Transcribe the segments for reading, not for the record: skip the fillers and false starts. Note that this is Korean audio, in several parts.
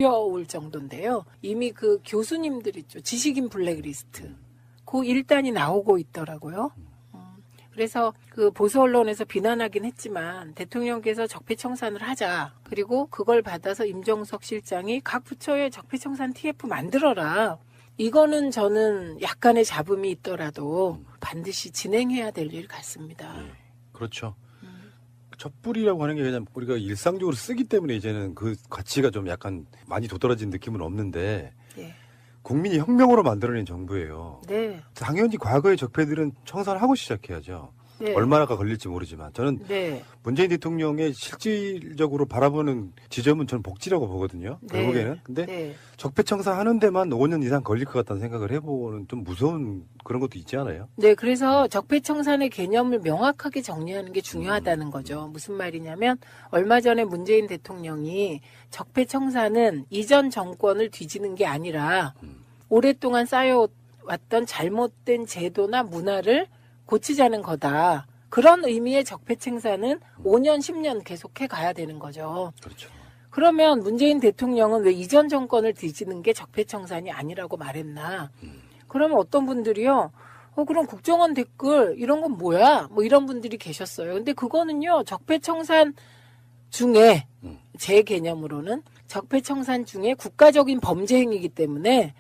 어려울 정도인데요. 이미 그 교수님들 있죠. 지식인 블랙리스트. 그 1단이 나오고 있더라고요. 그래서 그 보수 언론에서 비난하긴 했지만 대통령께서 적폐청산을 하자. 그리고 그걸 받아서 임종석 실장이 각 부처에 적폐청산 TF 만들어라. 이거는 저는 약간의 잡음이 있더라도 반드시 진행해야 될 일 같습니다. 네, 그렇죠. 촛불이라고 하는 게 그냥 우리가 일상적으로 쓰기 때문에 이제는 그 가치가 좀 약간 많이 도드라진 느낌은 없는데 네. 국민이 혁명으로 만들어낸 정부예요. 네. 당연히 과거의 적폐들은 청산하고 시작해야죠. 네. 얼마나 걸릴지 모르지만 저는 네. 문재인 대통령의 실질적으로 바라보는 지점은 저는 복지라고 보거든요. 네. 결국에는. 근데 네. 적폐청산하는 데만 5년 이상 걸릴 것 같다는 생각을 해보는 좀 무서운 그런 것도 있지 않아요? 네, 그래서 적폐청산의 개념을 명확하게 정리하는 게 중요하다는 거죠. 무슨 말이냐면 얼마 전에 문재인 대통령이 적폐청산은 이전 정권을 뒤지는 게 아니라 오랫동안 쌓여왔던 잘못된 제도나 문화를 고치자는 거다. 그런 의미의 적폐청산은 5년, 10년 계속해 가야 되는 거죠. 그렇죠. 그러면 문재인 대통령은 왜 이전 정권을 뒤지는 게 적폐청산이 아니라고 말했나? 그러면 어떤 분들이요. 그럼 국정원 댓글 이런 건 뭐야? 뭐 이런 분들이 계셨어요. 근데 그거는요. 적폐청산 중에 제 개념으로는 적폐청산 중에 국가적인 범죄 행위이기 때문에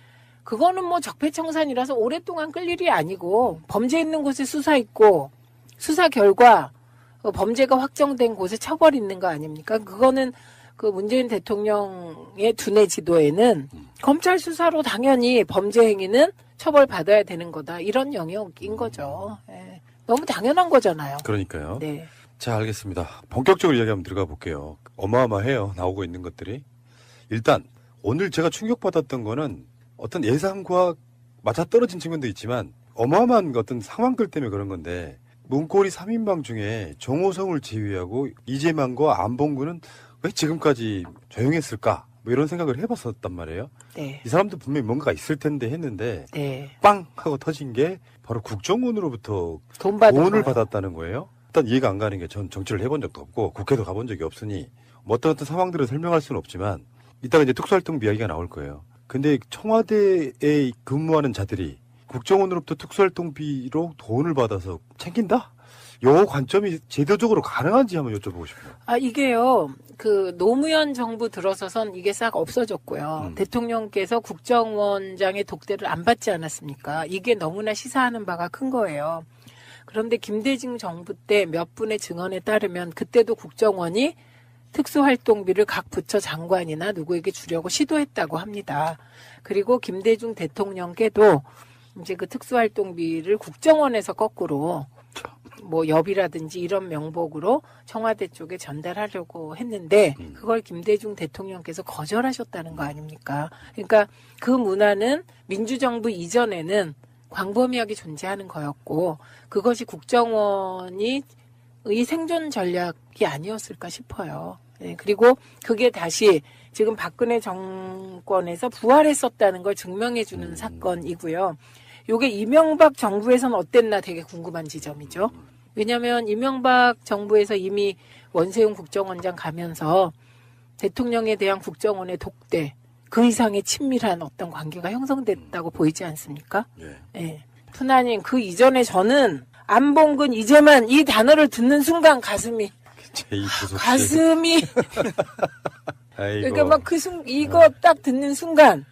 그거는 뭐 적폐청산이라서 오랫동안 끌 일이 아니고 범죄 있는 곳에 수사 있고 수사 결과 범죄가 확정된 곳에 처벌 있는 거 아닙니까? 그거는 그 문재인 대통령의 두뇌 지도에는 검찰 수사로 당연히 범죄 행위는 처벌받아야 되는 거다. 이런 영역인 거죠. 예. 너무 당연한 거잖아요. 그러니까요. 네. 자, 알겠습니다. 본격적으로 이야기 한번 들어가 볼게요. 어마어마해요. 나오고 있는 것들이. 일단 오늘 제가 충격받았던 거는 어떤 예상과 맞아떨어진 측면도 있지만 어마어마한 어떤 상황들 때문에 그런 건데 문고리 3인방 중에 정호성을 제외하고 이재만과 안봉근은 왜 지금까지 조용했을까? 뭐 이런 생각을 해봤었단 말이에요. 네. 이 사람도 분명히 뭔가 있을 텐데 했는데 네. 빵 하고 터진 게 바로 국정원으로부터 돈을 돈을 받았다는 거예요. 일단 이해가 안 가는 게 전 정치를 해본 적도 없고 국회도 가본 적이 없으니 뭐 어떤 상황들을 설명할 수는 없지만 이따가 이제 특수활동비 이야기가 나올 거예요. 근데 청와대에 근무하는 자들이 국정원으로부터 특수활동비로 돈을 받아서 챙긴다? 요 관점이 제도적으로 가능한지 한번 여쭤보고 싶어요. 아, 이게요, 그, 노무현 정부 들어서선 이게 싹 없어졌고요. 대통령께서 국정원장의 독대를 안 받지 않았습니까? 이게 너무나 시사하는 바가 큰 거예요. 그런데 김대중 정부 때 몇 분의 증언에 따르면 그때도 국정원이 특수활동비를 각 부처 장관이나 누구에게 주려고 시도했다고 합니다. 그리고 김대중 대통령께도 이제 그 특수활동비를 국정원에서 거꾸로 뭐 엽이라든지 이런 명목으로 청와대 쪽에 전달하려고 했는데 그걸 김대중 대통령께서 거절하셨다는 거 아닙니까? 그러니까 그 문화는 민주정부 이전에는 광범위하게 존재하는 거였고 그것이 국정원이 의 생존 전략이 아니었을까 싶어요. 네, 그리고 그게 다시 지금 박근혜 정권에서 부활했었다는 걸 증명해주는 사건이고요. 요게 이명박 정부에서는 어땠나 되게 궁금한 지점이죠. 왜냐하면 이명박 정부에서 이미 원세훈 국정원장 가면서 대통령에 대한 국정원의 독대, 그 이상의 친밀한 어떤 관계가 형성됐다고 보이지 않습니까? 네. 네. 푸나님, 그 이전에 저는 안봉근 이제만 이 단어를 듣는 순간 가슴이 그러니까 막 이거 딱 듣는 순간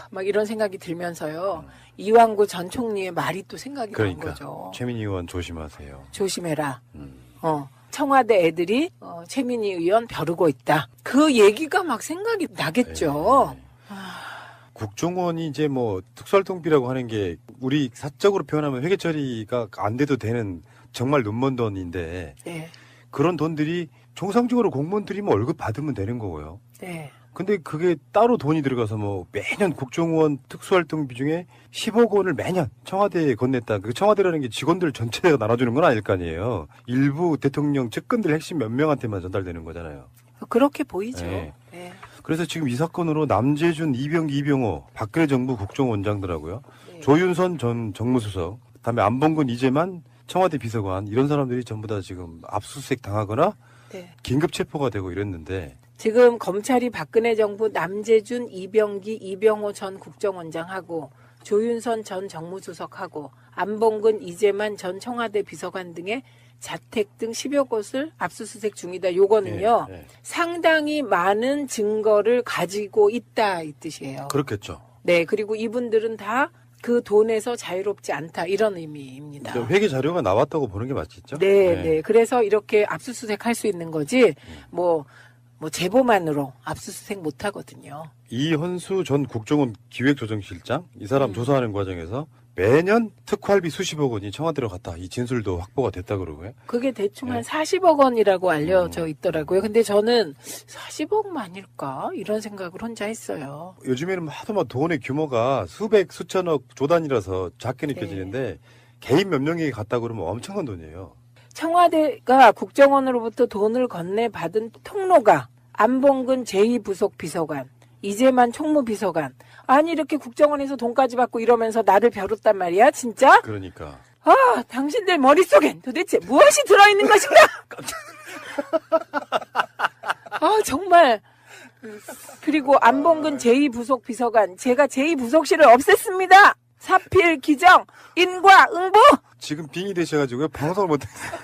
막 이런 생각이 들면서요. 이완구 전 총리의 말이 또 생각이 난 거죠. 최민희 의원 조심하세요. 조심해라. 청와대 애들이 최민희 의원 벼르고 있다. 그 얘기가 막 생각이 나겠죠. 국정원이 이제 뭐 특수활동비라고 하는 게 우리 사적으로 표현하면 회계 처리가 안 돼도 되는 정말 눈먼 돈인데 네. 그런 돈들이 정상적으로 공무원들이 뭐 월급 받으면 되는 거고요. 네. 근데 그게 따로 돈이 들어가서 뭐 매년 국정원 특수활동비 중에 10억 원을 매년 청와대에 건넸다. 그 청와대라는 게 직원들 전체가 나눠주는 건 아닐 거 아니에요. 일부 대통령 측근들 핵심 몇 명한테만 전달되는 거잖아요. 그렇게 보이죠. 네. 네. 그래서 지금 이 사건으로 남재준, 이병기, 이병호, 박근혜 정부 국정원장들하고요. 네. 조윤선 전 정무수석, 그다음에 안봉근, 이재만 청와대 비서관 이런 사람들이 전부 다 지금 압수수색 당하거나 네. 긴급 체포가 되고 이랬는데 지금 검찰이 박근혜 정부 남재준, 이병기, 이병호 전 국정원장하고 조윤선 전 정무수석하고 안봉근, 이재만 전 청와대 비서관 등의 자택 등 10여 곳을 압수수색 중이다. 요거는요. 예, 예. 상당히 많은 증거를 가지고 있다 이 뜻이에요. 그렇겠죠. 네. 그리고 이분들은 다 그 돈에서 자유롭지 않다. 이런 의미입니다. 회계 자료가 나왔다고 보는 게 맞겠죠? 네, 네. 그래서 이렇게 압수수색 할 수 있는 거지, 뭐 제보만으로 압수수색 못 하거든요. 이헌수 전 국정원 기획조정실장 이 사람 조사하는 과정에서 매년 특활비 수십억 원이 청와대로 갔다. 이 진술도 확보가 됐다 그러고요. 그게 대충 네. 한 40억 원이라고 알려져 있더라고요. 근데 저는 40억만일까? 이런 생각을 혼자 했어요. 요즘에는 하도 막 돈의 규모가 수백, 수천억 조단이라서 작게 느껴지는데 개인 몇 명에게 갔다 그러면 엄청난 돈이에요. 청와대가 국정원으로부터 돈을 건네받은 통로가 안봉근 제2부속비서관, 이재만 총무비서관. 아니 이렇게 국정원에서 돈까지 받고 이러면서 나를 벼렀단 말이야 진짜? 그러니까. 아 당신들 머릿속엔 도대체 무엇이 들어있는 것인가? 아 정말. 그리고 안봉근 제2부속비서관 제가 제2부속실을 없앴습니다. 사필 기정 인과 응보. 지금 빙의 되셔가지고요. 방송을 못했어요.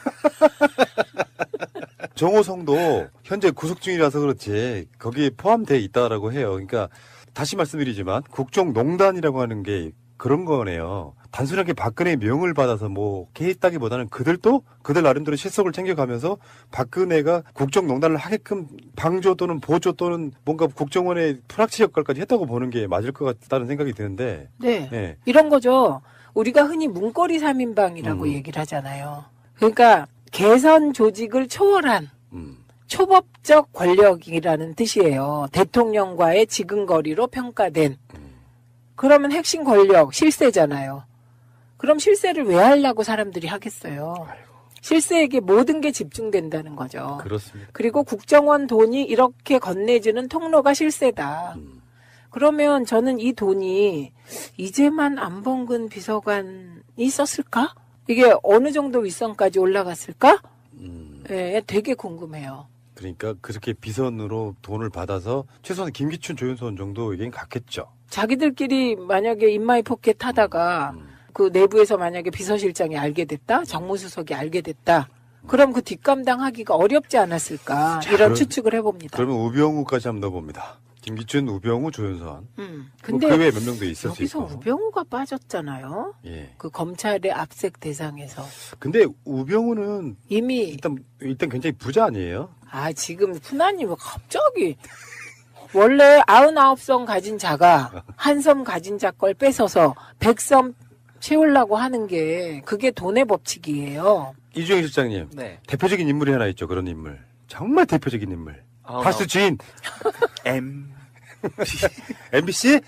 정호성도 현재 구속 중이라서 그렇지 거기에 포함되어 있다라고 해요. 그러니까 다시 말씀드리지만 국정농단이라고 하는 게 그런 거네요. 단순하게 박근혜의 명을 받아서 뭐 개입다기보다는 그들도 그들 나름대로 실속을 챙겨가면서 박근혜가 국정농단을 하게끔 방조 또는 보조 또는 뭔가 국정원의 프락치 역할까지 했다고 보는 게 맞을 것 같다는 생각이 드는데. 네. 네. 이런 거죠. 우리가 흔히 문고리 3인방이라고 얘기를 하잖아요. 그러니까 개선 조직을 초월한 초법적 권력이라는 뜻이에요. 대통령과의 지근거리로 평가된. 그러면 핵심 권력, 실세잖아요. 그럼 실세를 왜 하려고 사람들이 하겠어요. 실세에게 모든 게 집중된다는 거죠. 그렇습니다. 그리고 국정원 돈이 이렇게 건네주는 통로가 실세다. 그러면 저는 이 돈이 이제만 안봉근 비서관이 썼을까? 이게 어느 정도 윗선까지 올라갔을까? 예, 되게 궁금해요. 그러니까 그렇게 비선으로 돈을 받아서 최소한 김기춘, 조윤선 정도에겐 갔겠죠. 자기들끼리 만약에 인마이 포켓 하다가 그 내부에서 만약에 비서실장이 알게 됐다, 정무수석이 알게 됐다, 그럼 그 뒷감당하기가 어렵지 않았을까 자, 이런 추측을 해봅니다. 그러면 우병우까지 한번 넣어봅니다. 김기춘, 우병우, 조윤선. 근데 그 외에 몇 명도 있을 수 여기서 있고. 우병우가 빠졌잖아요. 예. 그 검찰의 압색 대상에서 근데 우병우는 이미 일단 굉장히 부자 아니에요? 지금 훈아님 왜 갑자기 원래 99섬 가진 자가 한 섬 가진 자 걸 뺏어서 100섬 채우려고 하는 게 그게 돈의 법칙이에요. 이주영 실장님. 네. 대표적인 인물이 하나 있죠. 그런 인물. 정말 대표적인 인물. 다스 주인. MBC?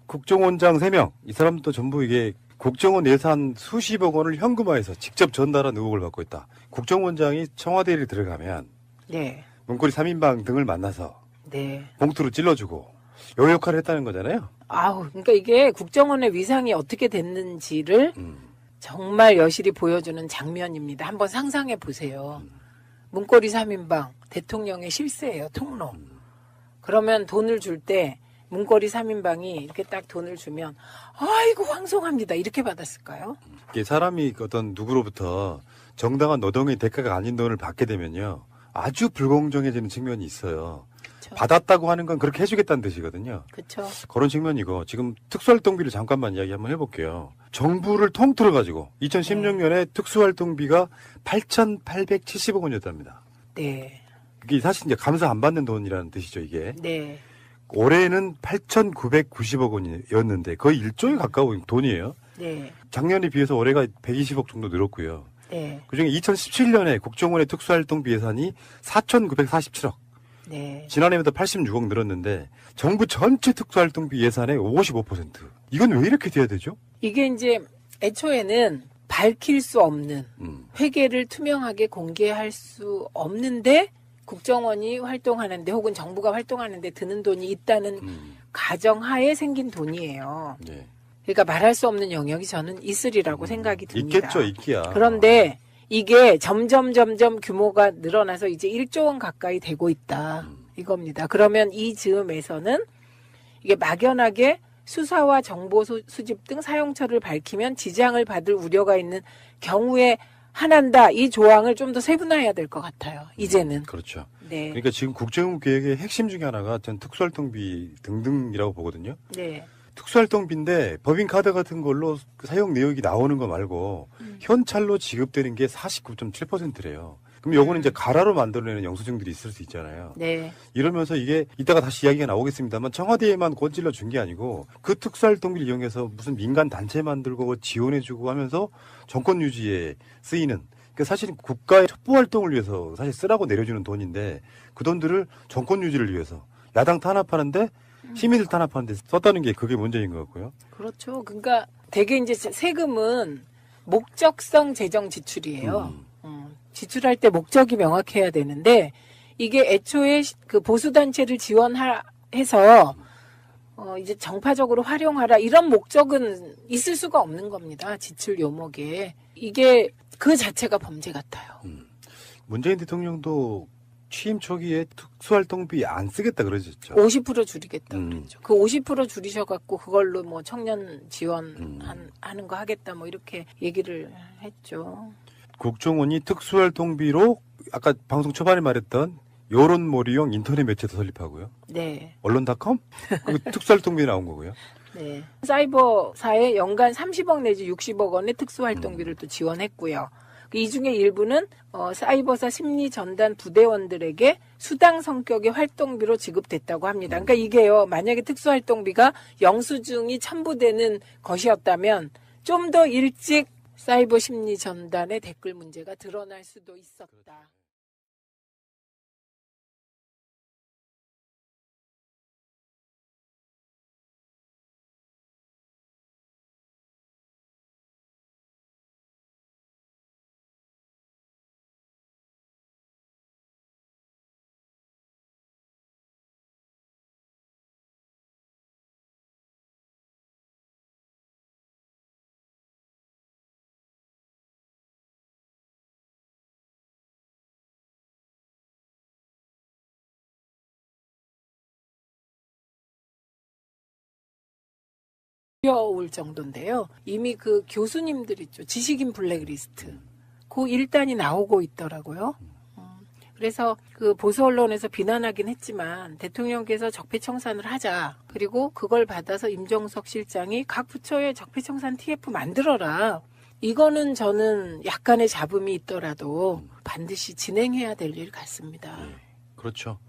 국정원장 3명. 이 사람도 전부 이게 국정원 예산 수십억 원을 현금화해서 직접 전달한 의혹을 받고 있다. 국정원장이 청와대에 들어가면 네. 문고리 3인방 등을 만나서 네. 봉투로 찔러주고 요 역할을 했다는 거잖아요. 그러니까 이게 국정원의 위상이 어떻게 됐는지를 정말 여실히 보여주는 장면입니다. 한번 상상해 보세요. 문고리 3인방, 대통령의 실세예요, 통로. 그러면 돈을 줄 때 문고리 3인방이 이렇게 딱 돈을 주면 아이고 황송합니다. 이렇게 받았을까요? 이게 사람이 어떤 누구로부터 정당한 노동의 대가가 아닌 돈을 받게 되면요. 아주 불공정해지는 측면이 있어요. 그쵸. 받았다고 하는 건 그렇게 해주겠다는 뜻이거든요. 그렇죠. 그런 측면이고 지금 특수활동비를 잠깐만 이야기 한번 해볼게요. 정부를 통틀어 가지고 2016년에 특수활동비가 8,870억 원이었답니다. 네. 이게 사실 이제 감사 안 받는 돈이라는 뜻이죠, 이게. 네. 올해는 8,990억 원이었는데 거의 1조에 가까운 돈이에요. 네. 작년에 비해서 올해가 120억 정도 늘었고요. 네. 그중에 2017년에 국정원의 특수활동비 예산이 4,947억. 네. 지난해보다 86억 늘었는데 정부 전체 특수활동비 예산의 55%. 이건 왜 이렇게 돼야 되죠? 이게 이제 애초에는 밝힐 수 없는 회계를 투명하게 공개할 수 없는데 국정원이 활동하는데 혹은 정부가 활동하는데 드는 돈이 있다는 가정하에 생긴 돈이에요. 네. 그러니까 말할 수 없는 영역이 저는 있으리라고 생각이 듭니다. 있겠죠, 있기야. 그런데 이게 점점 규모가 늘어나서 이제 1조 원 가까이 되고 있다. 이겁니다. 그러면 이 즈음에서는 이게 막연하게 수사와 정보 수집 등 사용처를 밝히면 지장을 받을 우려가 있는 경우에 한한다. 이 조항을 좀 더 세분화해야 될 것 같아요. 이제는. 그렇죠. 네. 그러니까 지금 국정원 계획의 핵심 중에 하나가 전 특수활동비 등등이라고 보거든요. 네. 특수활동비인데 법인카드 같은 걸로 사용 내역이 나오는 거 말고 현찰로 지급되는 게 49.7%래요. 그럼 요거는 이제 가라로 만들어내는 영수증들이 있을 수 있잖아요. 네. 이러면서 이게 이따가 다시 이야기가 나오겠습니다만 청와대에만 권질러 준 게 아니고 그 특수활동비를 이용해서 무슨 민간 단체 만들고 지원해주고 하면서 정권 유지에 쓰이는 그러니까 사실 국가의 첩보 활동을 위해서 사실 쓰라고 내려주는 돈인데 그 돈들을 정권 유지를 위해서 야당 탄압하는데 시민들 탄압하는데 썼다는 게 그게 문제인 것 같고요. 그렇죠. 그러니까 되게 이제 세금은 목적성 재정 지출이에요. 지출할 때 목적이 명확해야 되는데 이게 애초에 그 보수단체를 지원해서 이제 정파적으로 활용하라 이런 목적은 있을 수가 없는 겁니다. 지출 요목에. 이게 그 자체가 범죄 같아요. 문재인 대통령도 취임 초기에 특수활동비 안 쓰겠다 그러셨죠. 50% 줄이겠다 그랬죠. 그 50% 줄이셔갖고 그걸로 뭐 청년 지원 하는 거 하겠다 뭐 이렇게 얘기를 했죠. 국정원이 특수활동비로 아까 방송 초반에 말했던 여론몰이용 인터넷 매체도 설립하고요. 네. 언론닷컴? 그 특수활동비 나온 거고요. 네. 사이버사에 연간 30억 내지 60억 원의 특수활동비를 또 지원했고요. 이 중에 일부는 사이버사 심리전단 부대원들에게 수당 성격의 활동비로 지급됐다고 합니다. 그러니까 이게요. 만약에 특수활동비가 영수증이 첨부되는 것이었다면 좀 더 일찍 사이버 심리전단의 댓글 문제가 드러날 수도 있었다. 어려울 정도인데요. 이미 그 교수님들 있죠. 지식인 블랙리스트. 그 1단이 나오고 있더라고요. 그래서 그 보수 언론에서 비난하긴 했지만 대통령께서 적폐청산을 하자. 그리고 그걸 받아서 임종석 실장이 각 부처에 적폐청산 TF 만들어라. 이거는 저는 약간의 잡음이 있더라도 반드시 진행해야 될 일 같습니다. 그렇죠.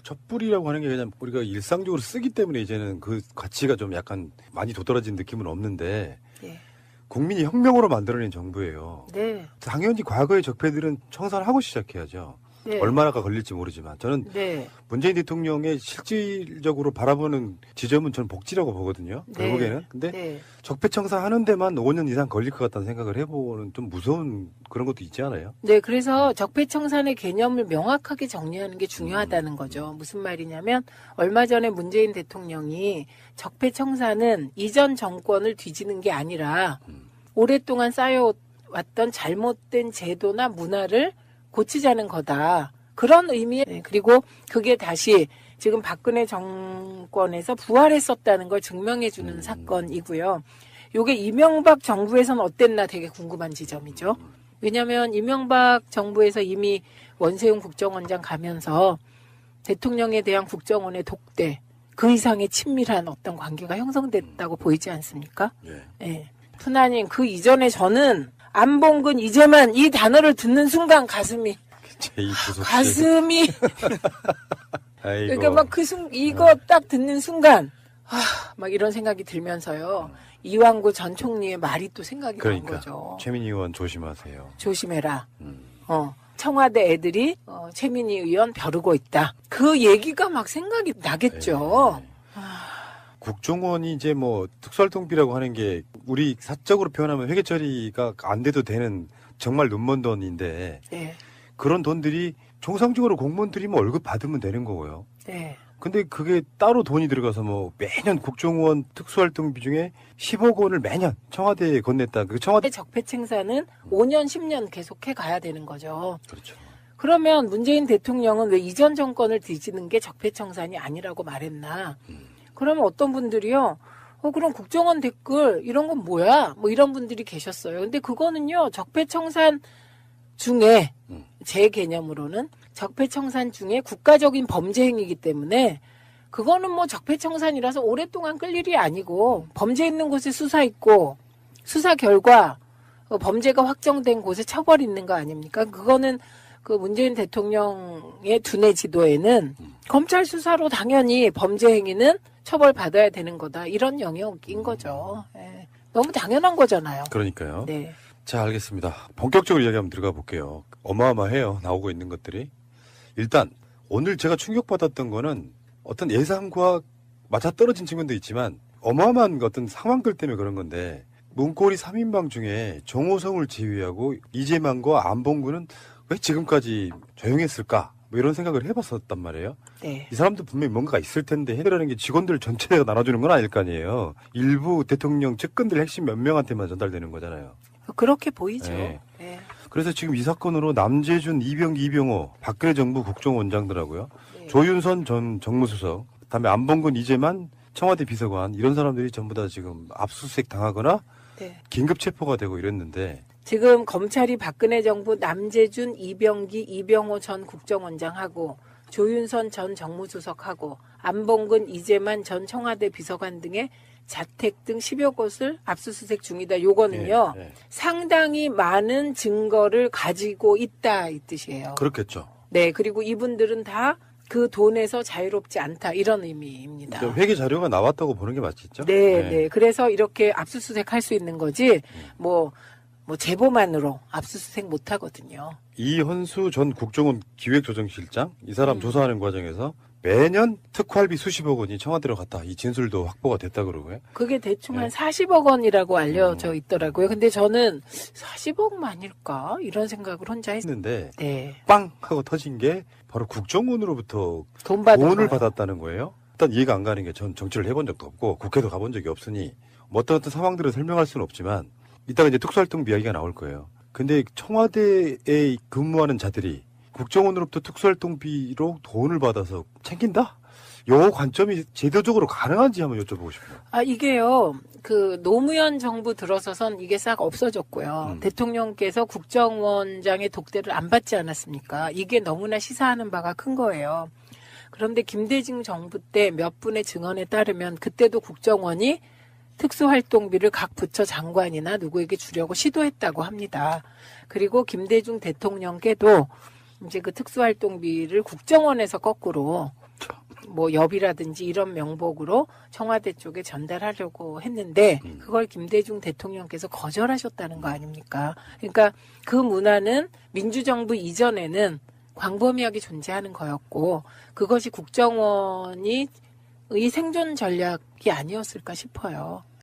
촛불이라고 하는 게 그냥 우리가 일상적으로 쓰기 때문에 이제는 그 가치가 좀 약간 많이 도드라진 느낌은 없는데 네. 국민이 혁명으로 만들어낸 정부예요. 네. 당연히 과거의 적폐들은 청산하고 시작해야죠. 네. 얼마나가 걸릴지 모르지만 저는 네. 문재인 대통령의 실질적으로 바라보는 지점은 저는 복지라고 보거든요. 네. 결국에는. 근데 네. 적폐청산하는 데만 5년 이상 걸릴 것 같다는 생각을 해보는 좀 무서운 그런 것도 있지 않아요? 네, 그래서 적폐청산의 개념을 명확하게 정리하는 게 중요하다는 거죠. 무슨 말이냐면 얼마 전에 문재인 대통령이 적폐청산은 이전 정권을 뒤지는 게 아니라 오랫동안 쌓여왔던 잘못된 제도나 문화를 고치자는 거다. 그런 의미의 그리고 그게 다시 지금 박근혜 정권에서 부활했었다는 걸 증명해주는 사건이고요. 요게 이명박 정부에서는 어땠나 되게 궁금한 지점이죠. 왜냐하면 이명박 정부에서 이미 원세훈 국정원장 가면서 대통령에 대한 국정원의 독대, 그 이상의 친밀한 어떤 관계가 형성됐다고 보이지 않습니까? 예. 네. 푸나님, 그 이전에 저는 안봉근 이제만 이 단어를 듣는 순간 가슴이 아이고. 그러니까 막 이거 딱 듣는 순간 막 이런 생각이 들면서요. 이완구 전 총리의 말이 또 생각이 난 거죠. 최민희 의원 조심하세요. 조심해라. 청와대 애들이 최민희 의원 벼르고 있다. 그 얘기가 막 생각이 나겠죠. 국정원이 이제 뭐 특수활동비라고 하는 게 우리 사적으로 표현하면 회계 처리가 안 돼도 되는 정말 눈먼 돈인데 네. 그런 돈들이 정상적으로 공무원들이 뭐 월급 받으면 되는 거고요. 네. 근데 그게 따로 돈이 들어가서 뭐 매년 국정원 특수활동비 중에 10억 원을 매년 청와대에 건넸다. 그 청와대 적폐청산은 5년, 10년 계속해 가야 되는 거죠. 그렇죠. 그러면 문재인 대통령은 왜 이전 정권을 뒤지는 게 적폐청산이 아니라고 말했나? 그러면 어떤 분들이요. 그럼 국정원 댓글 이런 건 뭐야? 뭐 이런 분들이 계셨어요. 근데 그거는요. 적폐청산 중에 제 개념으로는 적폐청산 중에 국가적인 범죄 행위이기 때문에 그거는 뭐 적폐청산이라서 오랫동안 끌 일이 아니고 범죄 있는 곳에 수사 있고 수사 결과 범죄가 확정된 곳에 처벌 있는 거 아닙니까? 그거는 그 문재인 대통령의 두뇌 지도에는 검찰 수사로 당연히 범죄 행위는 처벌받아야 되는 거다. 이런 영역인 거죠. 예. 너무 당연한 거잖아요. 그러니까요. 네. 자, 알겠습니다. 본격적으로 이야기 한번 들어가 볼게요. 어마어마해요. 나오고 있는 것들이. 일단 오늘 제가 충격받았던 거는 어떤 예상과 맞아떨어진 측면도 있지만 어마어마한 어떤 상황들 때문에 그런 건데 문고리 3인방 중에 정호성을 제외하고 이재만과 안봉근은 왜 지금까지 조용했을까? 뭐 이런 생각을 해봤었단 말이에요. 네. 이 사람도 분명히 뭔가가 있을 텐데 해결하는 게 직원들 전체가 나눠주는 건 아닐 거 아니에요. 일부 대통령 측근들 핵심 몇 명한테만 전달되는 거잖아요. 그렇게 보이죠. 네. 네. 그래서 지금 이 사건으로 남재준, 이병기, 이병호, 박근혜 정부 국정원장들하고요. 네. 조윤선 전 정무수석, 그다음에 안봉근, 이재만 청와대 비서관 이런 사람들이 전부 다 지금 압수수색 당하거나 네. 긴급 체포가 되고 이랬는데 지금 검찰이 박근혜 정부 남재준, 이병기, 이병호 전 국정원장하고 조윤선 전 정무수석하고 안봉근, 이재만 전 청와대 비서관 등의 자택 등 10여 곳을 압수수색 중이다. 요거는요. 예, 예. 상당히 많은 증거를 가지고 있다 이 뜻이에요. 그렇겠죠. 네. 그리고 이분들은 다 그 돈에서 자유롭지 않다 이런 의미입니다. 회계 자료가 나왔다고 보는 게 맞겠죠? 네, 네. 그래서 이렇게 압수수색 할 수 있는 거지 뭐 제보만으로 압수수색 못 하거든요. 이헌수 전 국정원 기획조정실장 이 사람 조사하는 과정에서 매년 특활비 수십억 원이 청와대로 갔다. 이 진술도 확보가 됐다 그러고요. 그게 대충 네. 한 40억 원이라고 알려져 있더라고요. 근데 저는 40억만일까? 이런 생각을 혼자 했어요. 했는데 네. 빵 하고 터진 게 바로 국정원으로부터 돈 받은 돈을 거예요. 받았다는 거예요. 일단 이해가 안 가는 게 전 정치를 해본 적도 없고 국회도 가본 적이 없으니 뭐 어떤 상황들을 설명할 수는 없지만 이따가 이제 특수활동 이야기가 나올 거예요. 근데 청와대에 근무하는 자들이 국정원으로부터 특수활동비로 돈을 받아서 챙긴다? 요 관점이 제도적으로 가능한지 한번 여쭤보고 싶어요. 이게요, 노무현 정부 들어서선 이게 싹 없어졌고요. 대통령께서 국정원장의 독대를 안 받지 않았습니까? 이게 너무나 시사하는 바가 큰 거예요. 그런데 김대중 정부 때 몇 분의 증언에 따르면 그때도 국정원이 특수활동비를 각 부처 장관이나 누구에게 주려고 시도했다고 합니다. 그리고 김대중 대통령께도 이제 그 특수활동비를 국정원에서 거꾸로 뭐 엽이라든지 이런 명목으로 청와대 쪽에 전달하려고 했는데 그걸 김대중 대통령께서 거절하셨다는 거 아닙니까? 그러니까 그 문화는 민주정부 이전에는 광범위하게 존재하는 거였고 그것이 국정원이 의 생존 전략이 아니었을까 싶어요.